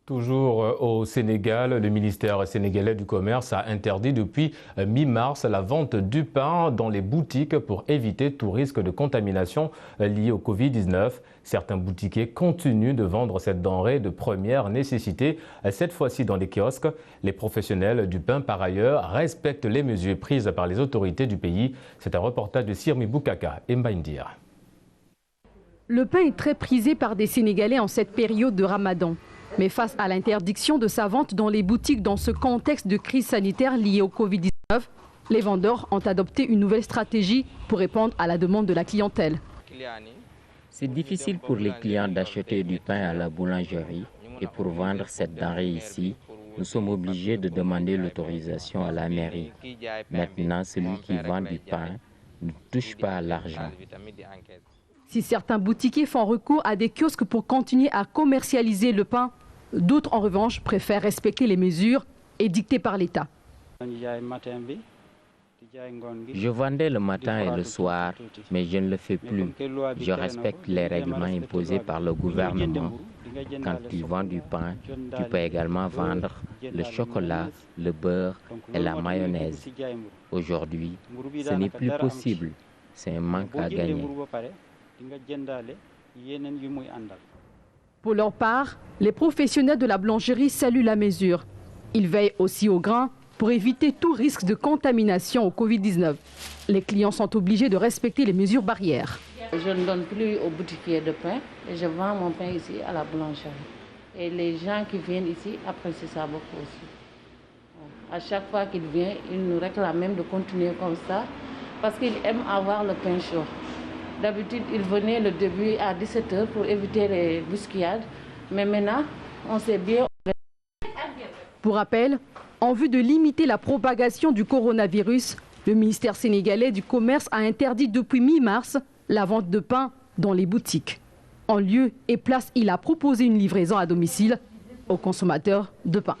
Toujours au Sénégal, le ministère sénégalais du Commerce a interdit depuis mi-mars la vente du pain dans les boutiques pour éviter tout risque de contamination lié au Covid-19. Certains boutiquiers continuent de vendre cette denrée de première nécessité, cette fois-ci dans les kiosques. Les professionnels du pain, par ailleurs, respectent les mesures prises par les autorités du pays. C'est un reportage de Sirmi Boukaka et Mbaïndir. Le pain est très prisé par des Sénégalais en cette période de Ramadan. Mais face à l'interdiction de sa vente dans les boutiques dans ce contexte de crise sanitaire liée au Covid-19, les vendeurs ont adopté une nouvelle stratégie pour répondre à la demande de la clientèle. C'est difficile pour les clients d'acheter du pain à la boulangerie et pour vendre cette denrée ici, nous sommes obligés de demander l'autorisation à la mairie. Maintenant, celui qui vend du pain ne touche pas à l'argent. Si certains boutiquiers font recours à des kiosques pour continuer à commercialiser le pain, d'autres en revanche préfèrent respecter les mesures édictées par l'État. Je vendais le matin et le soir, mais je ne le fais plus. Je respecte les règlements imposés par le gouvernement. Quand tu vends du pain, tu peux également vendre le chocolat, le beurre et la mayonnaise. Aujourd'hui, ce n'est plus possible. C'est un manque à gagner. Pour leur part, les professionnels de la boulangerie saluent la mesure. Ils veillent aussi au grain pour éviter tout risque de contamination au Covid-19. Les clients sont obligés de respecter les mesures barrières. Je ne donne plus aux boutiquiers de pain et je vends mon pain ici à la boulangerie. Et les gens qui viennent ici apprécient ça beaucoup aussi. À chaque fois qu'ils viennent, ils nous réclament même de continuer comme ça parce qu'ils aiment avoir le pain chaud. D'habitude, ils venaient le début à 17 h pour éviter les bousculades. Mais maintenant, on sait bien. Pour rappel, en vue de limiter la propagation du coronavirus, le ministère sénégalais du Commerce a interdit depuis mi-mars la vente de pain dans les boutiques. En lieu et place, il a proposé une livraison à domicile aux consommateurs de pain.